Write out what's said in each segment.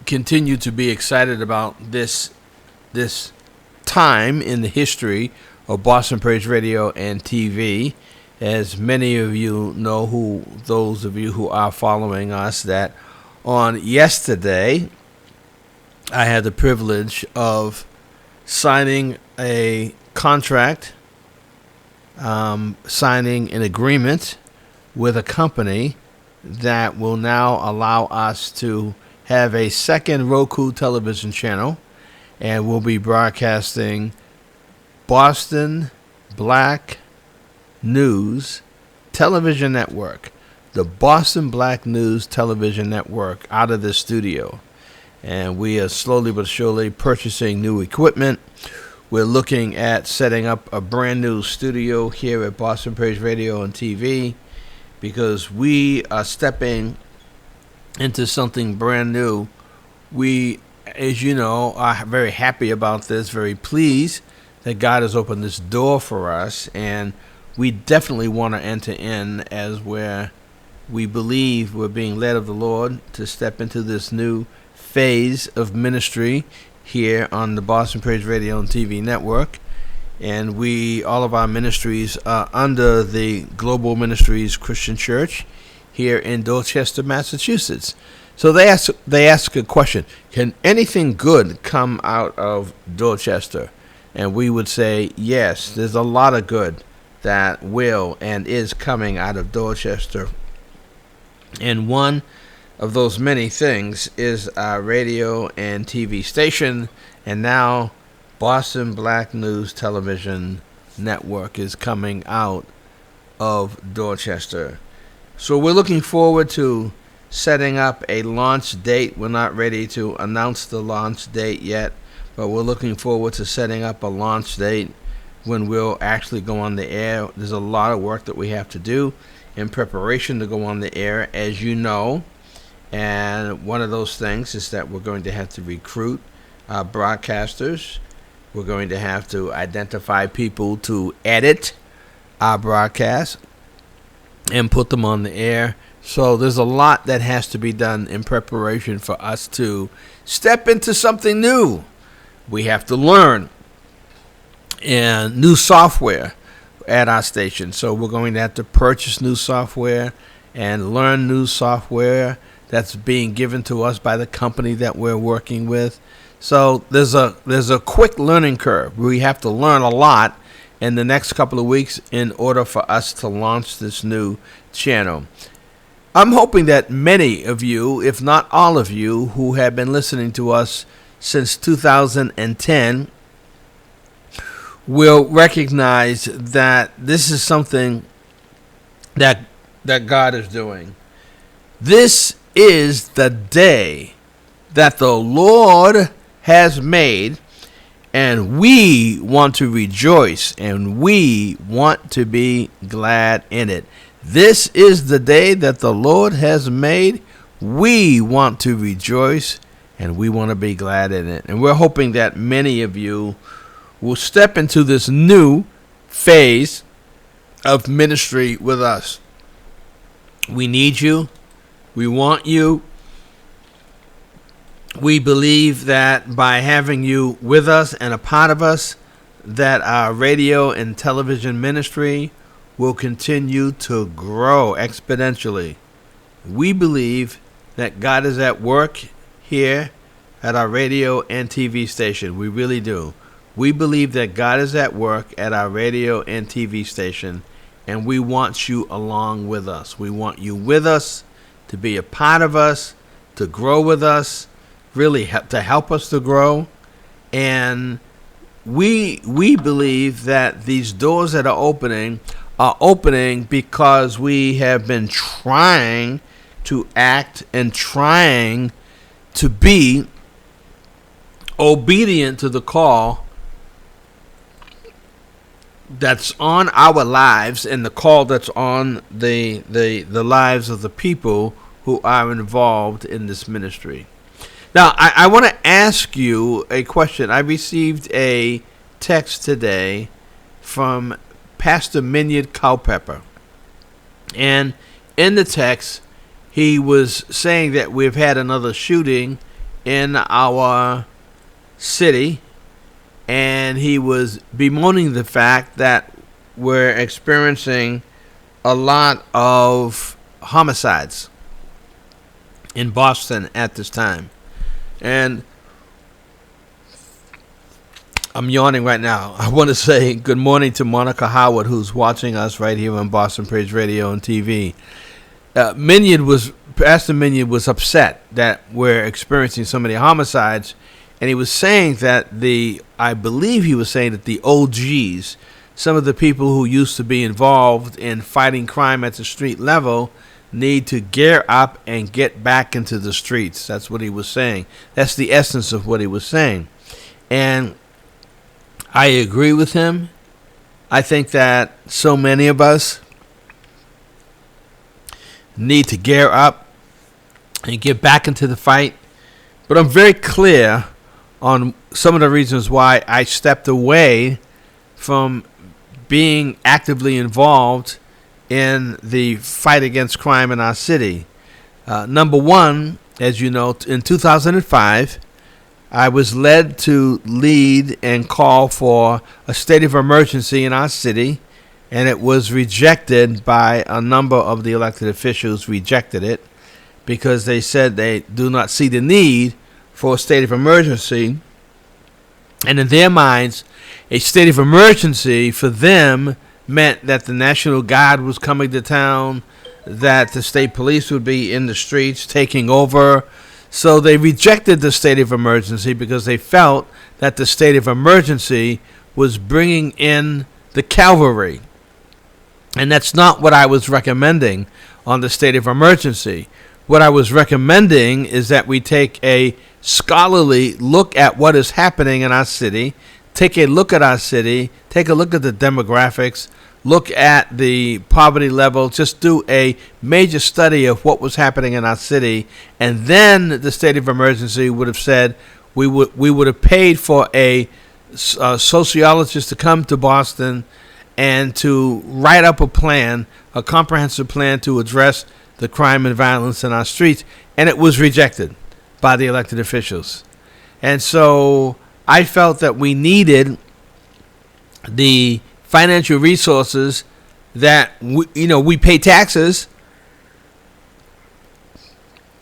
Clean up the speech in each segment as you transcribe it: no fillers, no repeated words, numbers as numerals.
continue to be excited about this time in the history of Boston Praise Radio and TV. As many of you know, those of you who are following us, that on yesterday I had the privilege of signing a contract, signing an agreement with a company that will now allow us to have a second Roku television channel, and we'll be broadcasting Boston Black News Television Network, the Boston Black News Television Network, out of this studio. And we are slowly but surely purchasing new equipment. We're looking at setting up a brand new studio here at Boston Praise Radio and TV, because we are stepping into something brand new. We, as you know, are very happy about this, very pleased that God has opened this door for us, and we definitely want to enter in as where we believe we're being led of the Lord to step into this new phase of ministry here on the Boston Praise Radio and TV network. And all of our ministries are under the Global Ministries Christian Church here in Dorchester, Massachusetts. So they ask a question: can anything good come out of Dorchester? And we would say yes. There's a lot of good that will and is coming out of Dorchester. And one of those many things is our radio and TV station, and now Boston Black News Television Network is coming out of Dorchester. So we're looking forward to setting up a launch date. We're not ready to announce the launch date yet, but we're looking forward to setting up a launch date when we'll actually go on the air. There's a lot of work that we have to do in preparation to go on the air, as you know. And one of those things is that we're going to have to recruit broadcasters. We're going to have to identify people to edit our broadcasts and put them on the air. So there's a lot that has to be done in preparation for us to step into something new. We have to learn and new software at our station. So we're going to have to purchase new software and learn new software that's being given to us by the company that we're working with. So there's a quick learning curve. We have to learn a lot in the next couple of weeks in order for us to launch this new channel. I'm hoping that many of you, if not all of you, who have been listening to us since 2010 will recognize that this is something that God is doing. This is the day that the Lord has made, and we want to rejoice, and we want to be glad in it. This is the day that the Lord has made. We want to rejoice, and we want to be glad in it. And we're hoping that many of you will step into this new phase of ministry with us. We need you. We want you. We believe that by having you with us and a part of us, that our radio and television ministry will continue to grow exponentially. We believe that God is at work here at our radio and TV station. We really do. We believe that God is at work at our radio and TV station, and we want you along with us. We want you with us, to be a part of us, to grow with us, really to help us to grow. And we believe that these doors that are opening because we have been trying to act and trying to be obedient to the call that's on our lives and the call that's on the lives of the people who are involved in this ministry. Now, I want to ask you a question. I received a text today from Pastor Minyard Culpepper. And in the text, he was saying that we've had another shooting in our city, and he was bemoaning the fact that we're experiencing a lot of homicides in Boston at this time. And I'm yawning right now. I want to say good morning to Monica Howard, who's watching us right here on Boston Praise Radio and TV. Pastor Minion was upset that we're experiencing so many homicides, and he was saying that I believe he was saying that the OGs, some of the people who used to be involved in fighting crime at the street level, need to gear up and get back into the streets. That's what he was saying. That's the essence of what he was saying. And I agree with him. I think that so many of us need to gear up and get back into the fight. But I'm very clear on some of the reasons why I stepped away from being actively involved in the fight against crime in our city. Number one, as you know, in 2005, I was led to lead and call for a state of emergency in our city, and it was rejected by a number of the elected officials. Rejected it because they said they do not see the need for a state of emergency. And in their minds, a state of emergency for them meant that the National Guard was coming to town, that the state police would be in the streets taking over. So they rejected the state of emergency because they felt that the state of emergency was bringing in the cavalry. And that's not what I was recommending on the state of emergency. What I was recommending is that we take a scholarly look at what is happening in our city, take a look at our city, take a look at the demographics, look at the poverty level, just do a major study of what was happening in our city, and then the state of emergency would have said we would have paid for a sociologist to come to Boston and to write up a plan, a comprehensive plan to address the crime and violence in our streets, and it was rejected by the elected officials. And so I felt that we needed the financial resources that we pay taxes,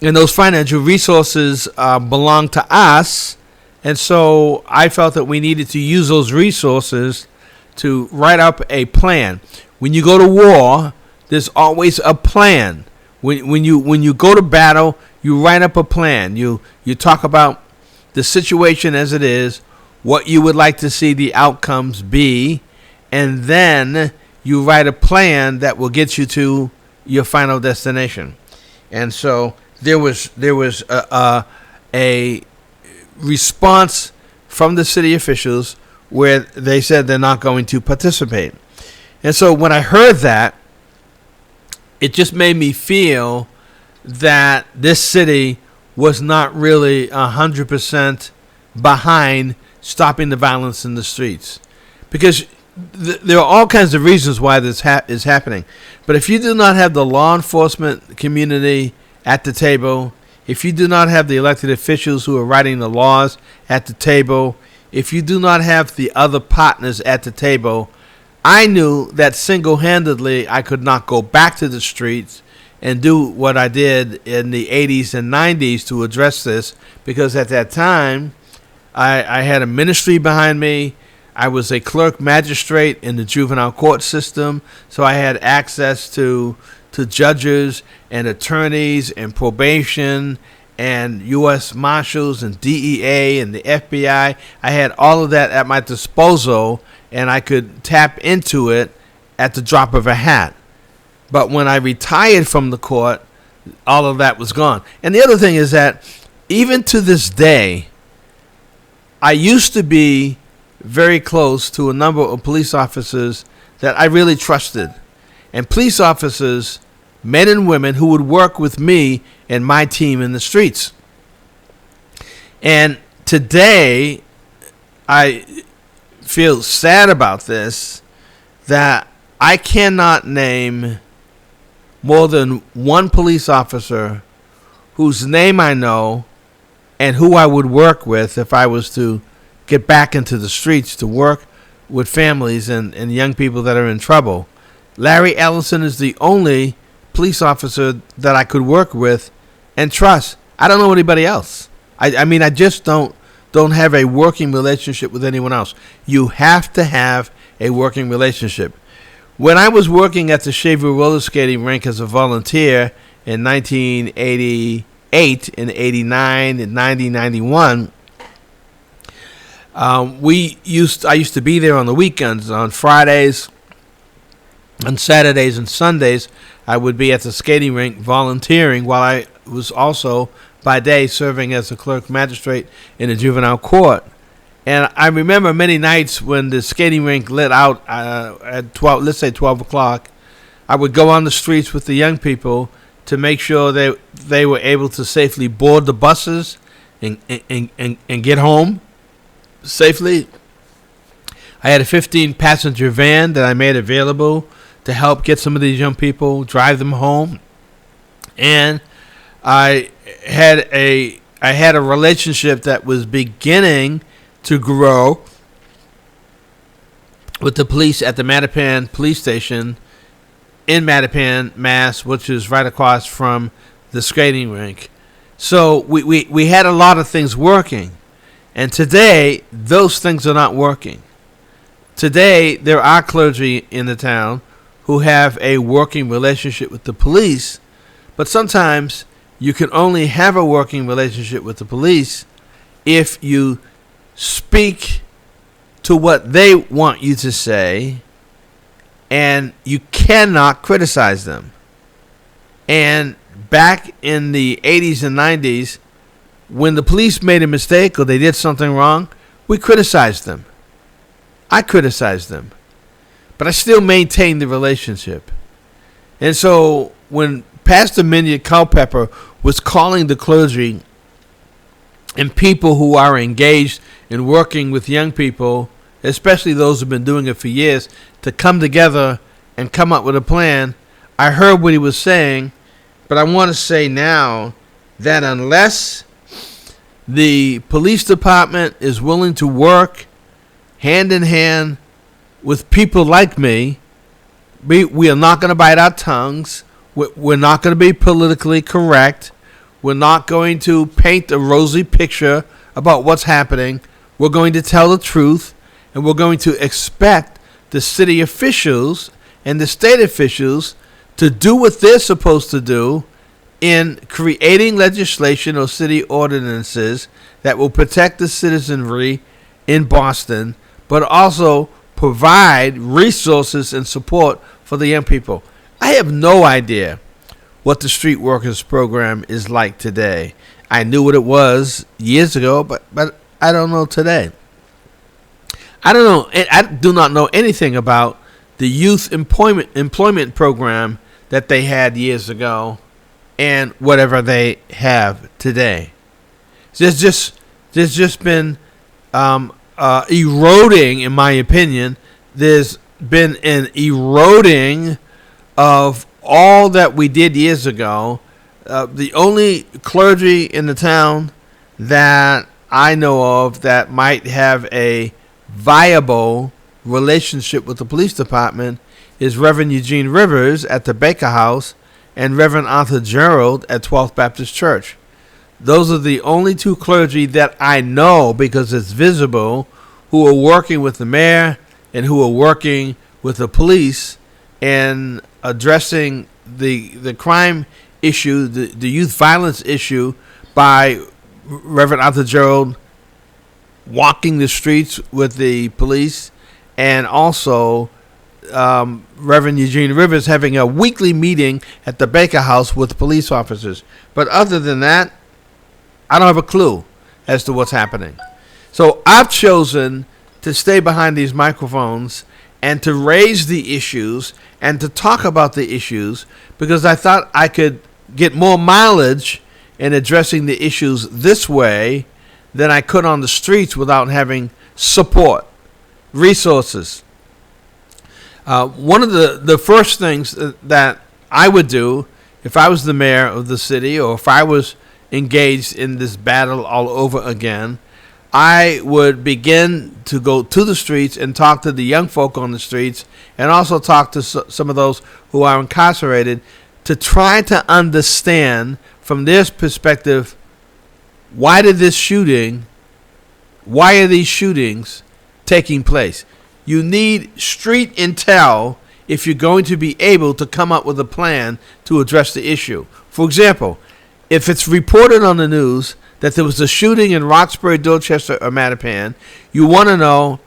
and those financial resources belong to us. And so I felt that we needed to use those resources to write up a plan. When you go to war, there's always a plan. When you go to battle, you write up a plan. You talk about the situation as it is, what you would like to see the outcomes be, and then you write a plan that will get you to your final destination. And so there was a response from the city officials where they said they're not going to participate. And so when I heard that, it just made me feel that this city was not really 100% behind stopping the violence in the streets. Because there are all kinds of reasons why this is happening. But if you do not have the law enforcement community at the table, if you do not have the elected officials who are writing the laws at the table, if you do not have the other partners at the table, I knew that single-handedly I could not go back to the streets and do what I did in the 80s and 90s to address this, because at that time I had a ministry behind me. I was a clerk magistrate in the juvenile court system, so I had access to judges and attorneys and probation and U.S. Marshals and DEA and the FBI. I had all of that at my disposal, and I could tap into it at the drop of a hat. But when I retired from the court, all of that was gone. And the other thing is that even to this day, I used to be very close to a number of police officers that I really trusted. And police officers, men and women, who would work with me and my team in the streets. And today, I feel sad about this, that I cannot name more than one police officer whose name I know, and who I would work with if I was to get back into the streets to work with families and young people that are in trouble. Larry Ellison is the only police officer that I could work with and trust. I don't know anybody else. I mean, I just don't have a working relationship with anyone else. You have to have a working relationship. When I was working at the Shaver Roller Skating Rink as a volunteer in 1988, in 89, and 90, 91, I used to be there on the weekends, on Fridays, on Saturdays and Sundays. I would be at the skating rink volunteering while I was also by day serving as a clerk magistrate in a juvenile court. And I remember many nights when the skating rink lit out at 12, let's say 12 o'clock, I would go on the streets with the young people to make sure they were able to safely board the buses and get home safely. I had a 15-passenger van that I made available to help get some of these young people, drive them home. And I had a relationship that was beginning to grow with the police at the Mattapan police station in Mattapan, Mass, which is right across from the skating rink. So we had a lot of things working. And today, those things are not working. Today, there are clergy in the town who have a working relationship with the police, but sometimes you can only have a working relationship with the police if you speak to what they want you to say, and you cannot criticize them. And back in the 80s and 90s, when the police made a mistake or they did something wrong, we criticized them. I criticized them. But I still maintained the relationship. And so when Pastor Minion Culpepper was calling the clergy and people who are engaged in working with young people, especially those who have been doing it for years, to come together and come up with a plan, I heard what he was saying, but I want to say now that unless the police department is willing to work hand in hand with people like me, we are not going to bite our tongues. We're not going to be politically correct. We're not going to paint a rosy picture about what's happening. We're going to tell the truth, and we're going to expect the city officials and the state officials to do what they're supposed to do in creating legislation or city ordinances that will protect the citizenry in Boston, but also provide resources and support for the young people. I have no idea what the Street Workers Program is like today. I knew what it was years ago, but I don't know today. I don't know. I do not know anything about the youth employment program that they had years ago and whatever they have today. There's just been eroding, in my opinion. There's been an eroding of all that we did years ago. The only clergy in the town that I know of that might have a viable relationship with the police department is Reverend Eugene Rivers at the Baker House and Reverend Arthur Gerald at 12th Baptist Church. Those are the only two clergy that I know, because it's visible, who are working with the mayor and who are working with the police and addressing the crime issue, the youth violence issue, by Reverend Arthur Gerald walking the streets with the police, and also Reverend Eugene Rivers having a weekly meeting at the Baker House with police officers. But other than that, I don't have a clue as to what's happening. So I've chosen to stay behind these microphones and to raise the issues and to talk about the issues, because I thought I could get more mileage in addressing the issues this way than I could on the streets without having support, resources. One of the first things that I would do if I was the mayor of the city, or if I was engaged in this battle all over again, I would begin to go to the streets and talk to the young folk on the streets, and also talk to some of those who are incarcerated, to try to understand from their perspective, why are these shootings taking place? You need street intel if you're going to be able to come up with a plan to address the issue. For example, if it's reported on the news that there was a shooting in Roxbury, Dorchester, or Mattapan, you want to know,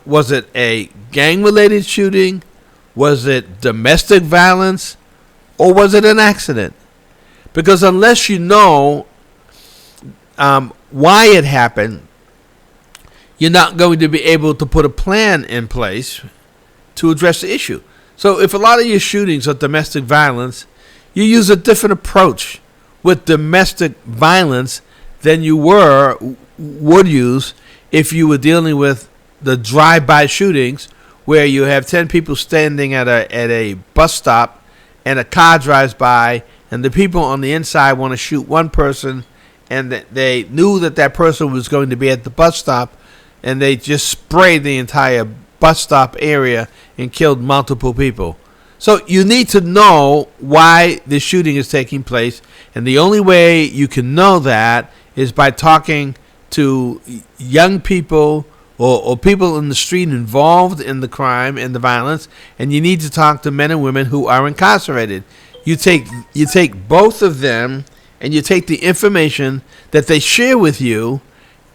was it a gang-related shooting? Was it domestic violence? Or was it an accident? Because unless you know why it happened, you're not going to be able to put a plan in place to address the issue. So if a lot of your shootings are domestic violence, you use a different approach with domestic violence than you would use if you were dealing with the drive-by shootings, where you have 10 people standing at a bus stop and a car drives by, and the people on the inside want to shoot one person, and they knew that person was going to be at the bus stop, and they just sprayed the entire bus stop area and killed multiple people. So you need to know why the shooting is taking place, and the only way you can know that is by talking to young people or people in the street involved in the crime and the violence, and you need to talk to men and women who are incarcerated. You take both of them, and you take the information that they share with you,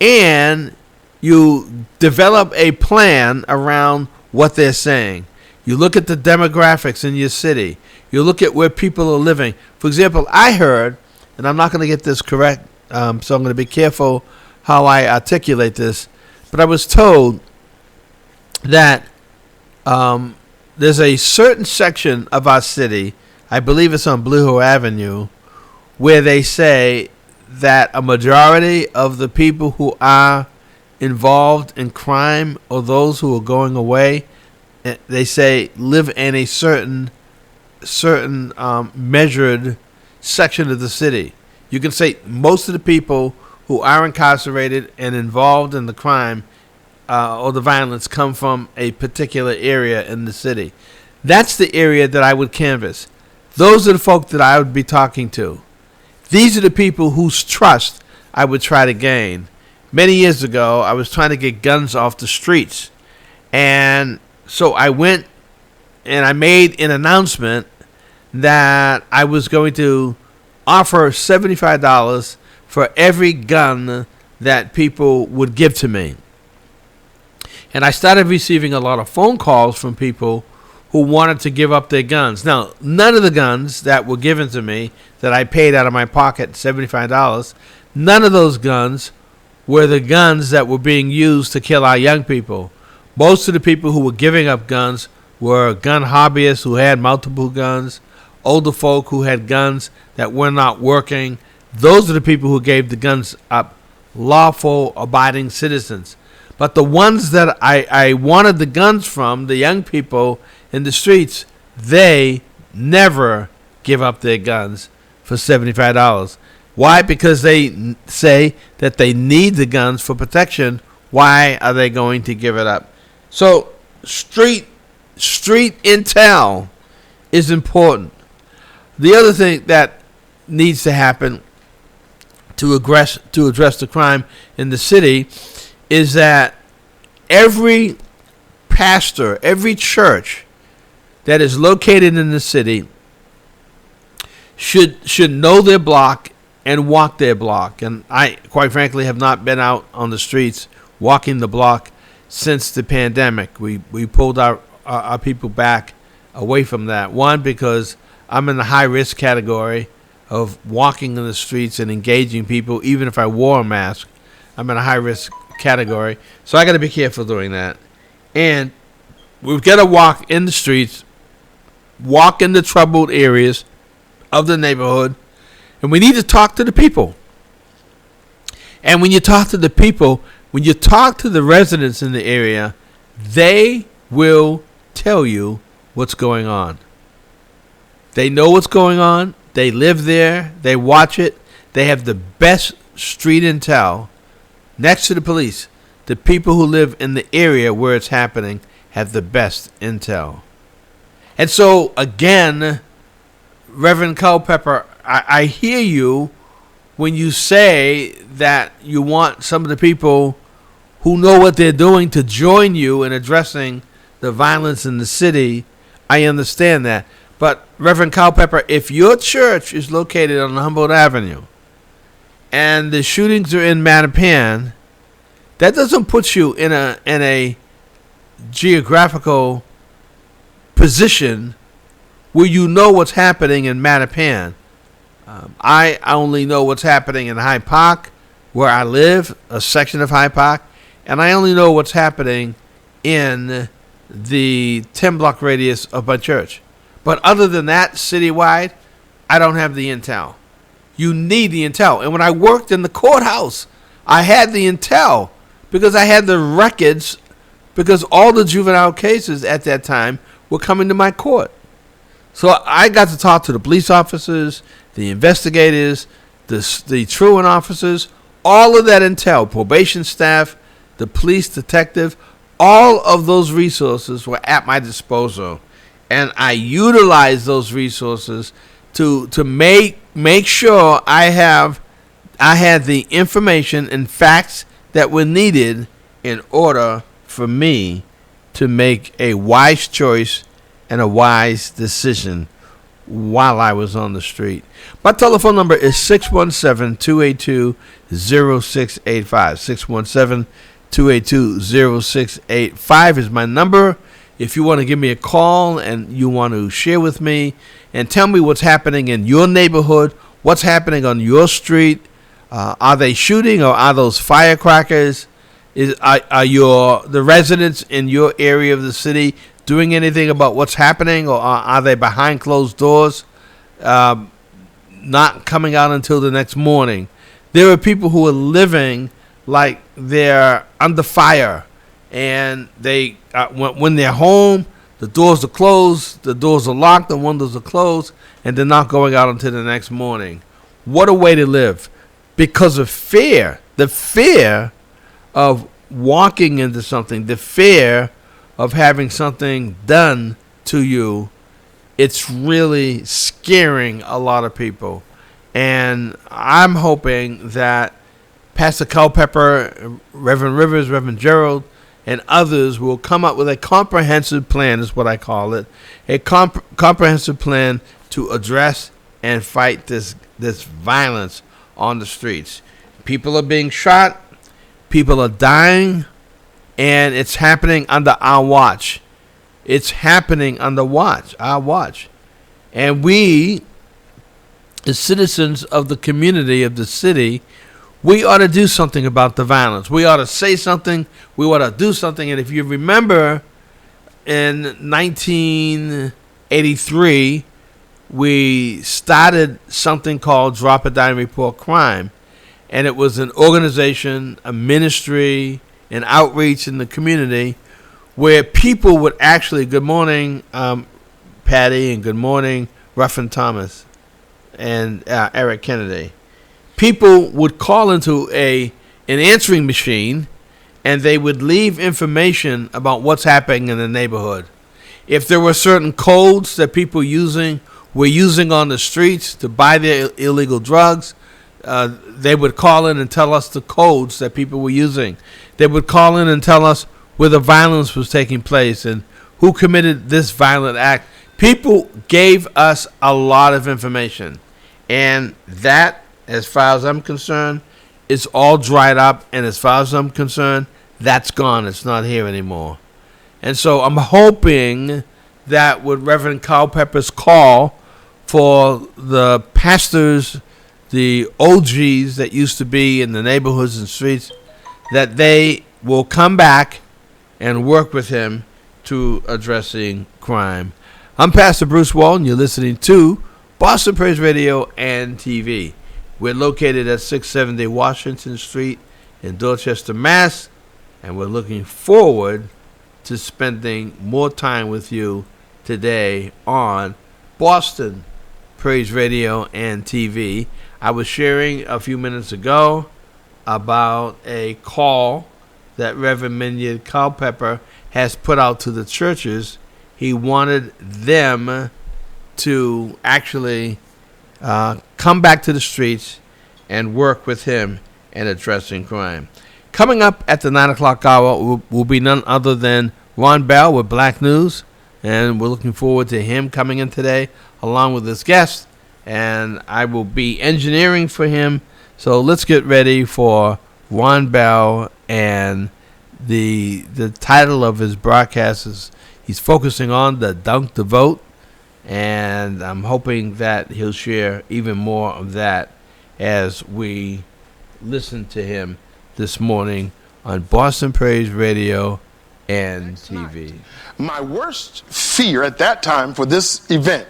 and you develop a plan around what they're saying. You look at the demographics in your city. You look at where people are living. For example, I heard, and I'm not going to get this correct, so I'm going to be careful how I articulate this, but I was told that there's a certain section of our city, I believe it's on Blue Hill Avenue, where they say that a majority of the people who are involved in crime, or those who are going away, they say live in a certain measured section of the city. You can say most of the people who are incarcerated and involved in the crime or the violence come from a particular area in the city. That's the area that I would canvass. Those are the folk that I would be talking to. These are the people whose trust I would try to gain. Many years ago, I was trying to get guns off the streets. And so I went and I made an announcement that I was going to offer $75 for every gun that people would give to me. And I started receiving a lot of phone calls from people who wanted to give up their guns. Now, none of the guns that were given to me that I paid out of my pocket, $75, none of those guns were the guns that were being used to kill our young people. Most of the people who were giving up guns were gun hobbyists who had multiple guns, older folk who had guns that were not working. Those are the people who gave the guns up, lawful, abiding citizens. But the ones that I wanted the guns from, the young people in the streets, they never give up their guns for $75. Why? Because they say that they need the guns for protection. Why are they going to give it up? So street intel is important. The other thing that needs to happen to address the crime in the city is that every pastor, every church that is located in the city should know their block and walk their block. And I, quite frankly, have not been out on the streets walking the block since the pandemic. We pulled our people back away from that. One, because I'm in the high-risk category of walking in the streets and engaging people, even if I wore a mask. I'm in a high-risk category, so I got to be careful doing that. And we've got to walk in the streets, walk in the troubled areas of the neighborhood, and we need to talk to the people. And when you talk to the people, when you talk to the residents in the area, they will tell you what's going on. They know what's going on. They live there. They watch it. They have the best street intel next to the police. The people who live in the area where it's happening have the best intel. And so, again, Reverend Culpepper, I hear you when you say that you want some of the people who know what they're doing to join you in addressing the violence in the city. I understand that. But, Reverend Culpepper, if your church is located on Humboldt Avenue and the shootings are in Mattapan, that doesn't put you in a geographical position where you know what's happening in Mattapan. I only know what's happening in Hyde Park, where I live, a section of Hyde Park, and I only know what's happening in the 10-block radius of my church. But other than that, citywide, I don't have the intel. You need the intel. And when I worked in the courthouse, I had the intel because I had the records, because all the juvenile cases at that time were coming to my court. So I got to talk to the police officers, the investigators, the truant officers, all of that intel, probation staff, the police detective, all of those resources were at my disposal. And I utilized those resources to make sure I had the information and facts that were needed in order for me to make a wise choice and a wise decision while I was on the street. My telephone number is 617-282-0685. 617-282-0685 is my number. If you want to give me a call and you want to share with me and tell me what's happening in your neighborhood, what's happening on your street, are they shooting or are those firecrackers? Are the residents in your area of the city doing anything about what's happening, or are they behind closed doors, not coming out until the next morning? There are people who are living like they're under fire, and they when they're home, the doors are closed, the doors are locked, the windows are closed, and they're not going out until the next morning. What a way to live, because of fear. The fear of walking into something, the fear of having something done to you. It's really scaring a lot of people. And I'm hoping that Pastor Culpepper, Reverend Rivers, Reverend Gerald, and others will come up with a comprehensive plan, is what I call it, a comprehensive plan to address and fight this violence on the streets. People are being shot, people are dying, and it's happening under our watch. It's happening under our watch. And we, as citizens of the community, of the city, we ought to do something about the violence. We ought to say something. We ought to do something. And if you remember, in 1983, we started something called Drop a Dime Report Crime. And it was an organization, a ministry, an outreach in the community where people would actually, good morning, Patty, and good morning, Ruffin Thomas and Eric Kennedy. People would call into an answering machine, and they would leave information about what's happening in the neighborhood. If there were certain codes that people were using on the streets to buy their illegal drugs, they would call in and tell us the codes that people were using. They would call in and tell us where the violence was taking place and who committed this violent act. People gave us a lot of information. And that, as far as I'm concerned, is all dried up. And as far as I'm concerned, that's gone. It's not here anymore. And so I'm hoping that with Reverend Culpepper's call for the pastors, the OGs that used to be in the neighborhoods and streets, that they will come back and work with him to addressing crime. I'm Pastor Bruce Walton. You're listening to Boston Praise Radio and TV. We're located at 670 Washington Street in Dorchester, Mass. And we're looking forward to spending more time with you today on Boston Praise Radio and TV. I was sharing a few minutes ago about a call that Reverend Minyard Culpepper has put out to the churches. He wanted them to actually come back to the streets and work with him in addressing crime. Coming up at the 9 o'clock hour will be none other than Ron Bell with Black News, and we're looking forward to him coming in today along with his guest, and I will be engineering for him. So let's get ready for Ron Bell, and the title of his broadcast is he's focusing on the Dunk the Vote, and I'm hoping that he'll share even more of that as we listen to him this morning on Boston Praise Radio and TV. My worst fear at that time for this event